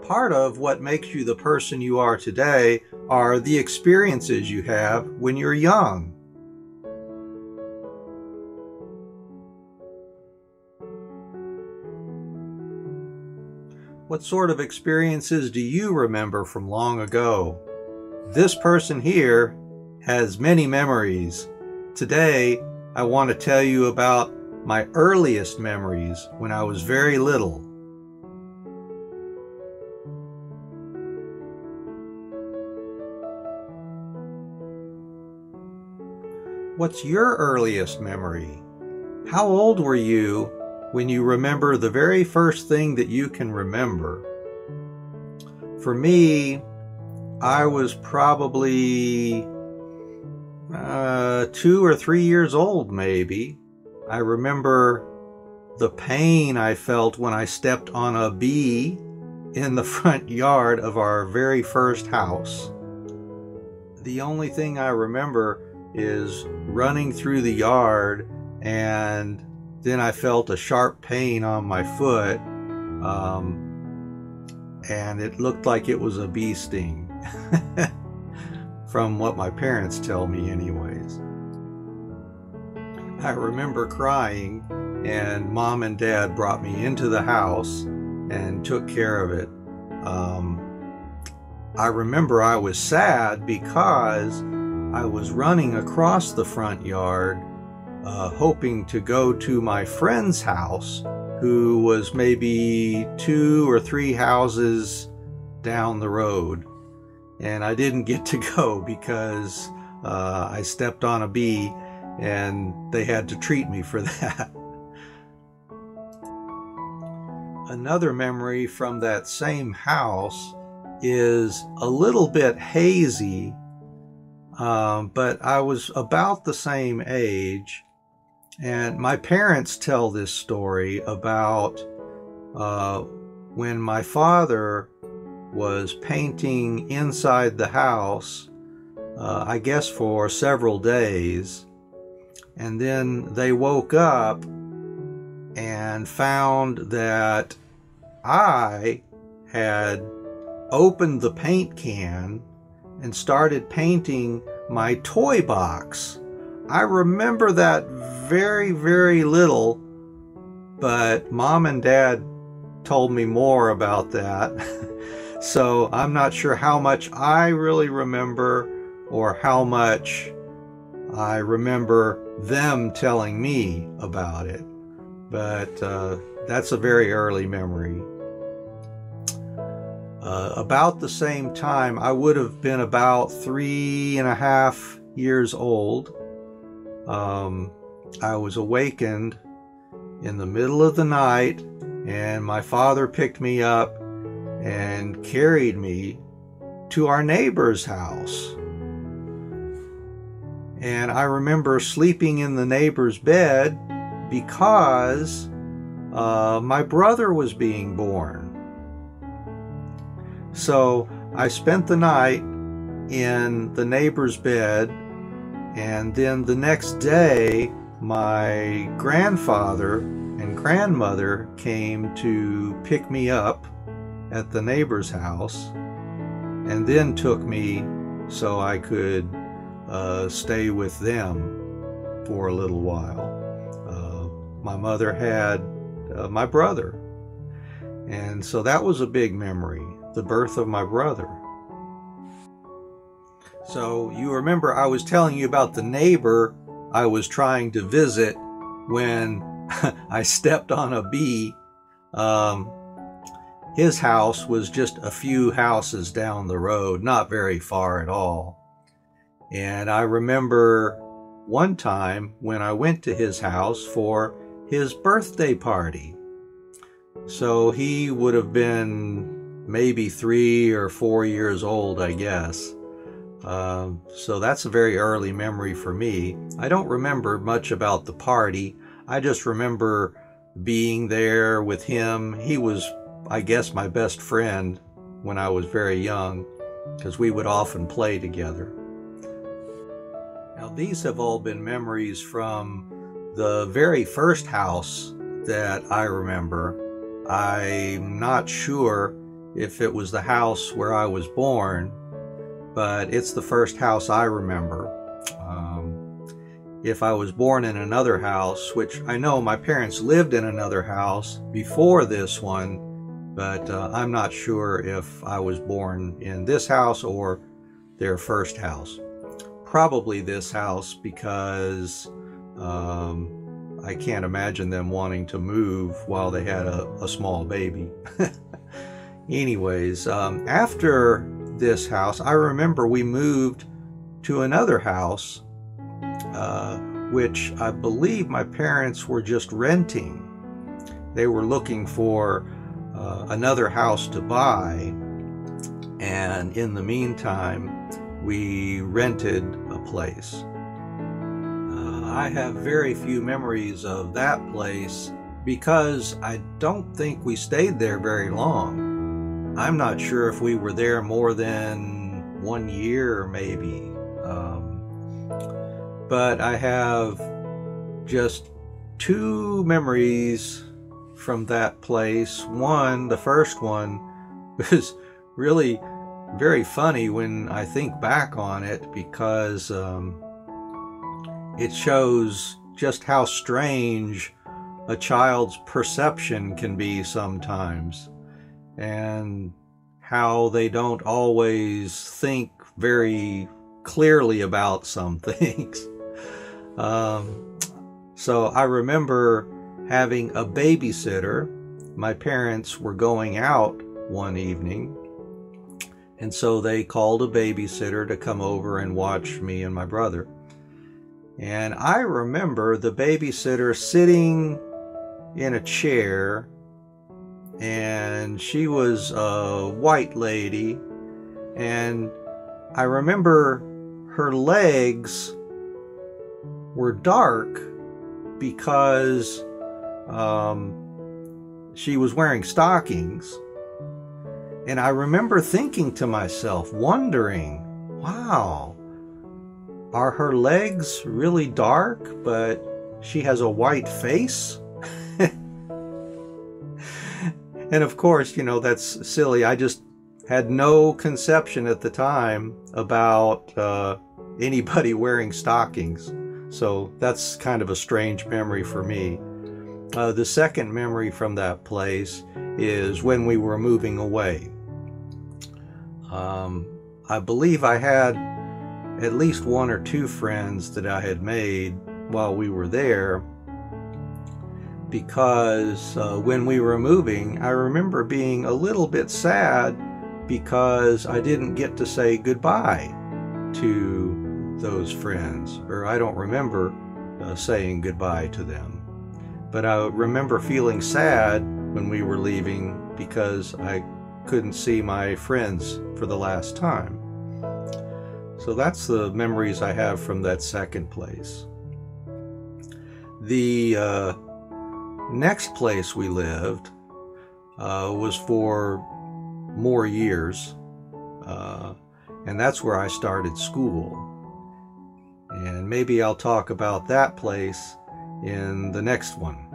part of what makes you the person you are today are the experiences you have when you're young. What sort of experiences do you remember from long ago? This person here has many memories. Today, I want to tell you about my earliest memories when I was very little. What's your earliest memory? How old were you when you remember the very first thing that you can remember? For me, I was probably 2 or 3 years old, maybe. I remember the pain I felt when I stepped on a bee in the front yard of our very first house. The only thing I remember is running through the yard, and then I felt a sharp pain on my foot, and it looked like it was a bee sting, from what my parents tell me anyways. I remember crying, and Mom and Dad brought me into the house and took care of it. I remember I was sad because I was running across the front yard hoping to go to my friend's house, who was maybe 2 or 3 houses down the road. And I didn't get to go because I stepped on a bee and they had to treat me for that. Another memory from that same house is a little bit hazy, but I was about the same age. And my parents tell this story about when my father was painting inside the house, I guess for several days. And then they woke up and found that I had opened the paint can and started painting my toy box. I remember that very, very little, but Mom and Dad told me more about that. So I'm not sure how much I really remember or how much I remember them telling me about it. But that's a very early memory. About the same time, I would have been about 3.5 years old. I was awakened in the middle of the night, and my father picked me up and carried me to our neighbor's house. And I remember sleeping in the neighbor's bed because my brother was being born. So I spent the night in the neighbor's bed, and then the next day my grandfather and grandmother came to pick me up at the neighbor's house, and then took me so I could stay with them for a little while. My mother had my brother, and so that was a big memory, the birth of my brother. So you remember I was telling you about the neighbor I was trying to visit when I stepped on a bee. His house was just a few houses down the road, not very far at all. And I remember one time when I went to his house for his birthday party. So he would have been maybe 3 or 4 years old, I guess. So that's a very early memory for me. I don't remember much about the party. I just remember being there with him. He was, I guess, my best friend when I was very young, because we would often play together. Now, these have all been memories from the very first house that I remember. I'm not sure if it was the house where I was born, but it's the first house I remember. If I was born in another house, which I know my parents lived in another house before this one, but I'm not sure if I was born in this house or their first house. Probably this house, because I can't imagine them wanting to move while they had a small baby. Anyways, after this house, I remember we moved to another house, which I believe my parents were just renting. They were looking for another house to buy, and in the meantime, we rented a place. I have very few memories of that place because I don't think we stayed there very long. I'm not sure if we were there more than 1 year, maybe. But I have just 2 memories from that place. The first one, was really very funny when I think back on it, because it shows just how strange a child's perception can be sometimes, and how they don't always think very clearly about some things. So I remember having a babysitter. My parents were going out one evening, and so they called a babysitter to come over and watch me and my brother. And I remember the babysitter sitting in a chair, and she was a white lady, and I remember her legs were dark because she was wearing stockings. And I remember thinking to myself, wondering, wow, are her legs really dark, but she has a white face? And of course, you know, that's silly. I just had no conception at the time about anybody wearing stockings. So that's kind of a strange memory for me. The second memory from that place is when we were moving away. I believe I had at least 1 or 2 friends that I had made while we were there, because when we were moving, I remember being a little bit sad because I didn't get to say goodbye to those friends, or I don't remember saying goodbye to them. But I remember feeling sad when we were leaving because I couldn't see my friends for the last time. So that's the memories I have from that second place. The next place we lived was for more years, and that's where I started school. And maybe I'll talk about that place in the next one.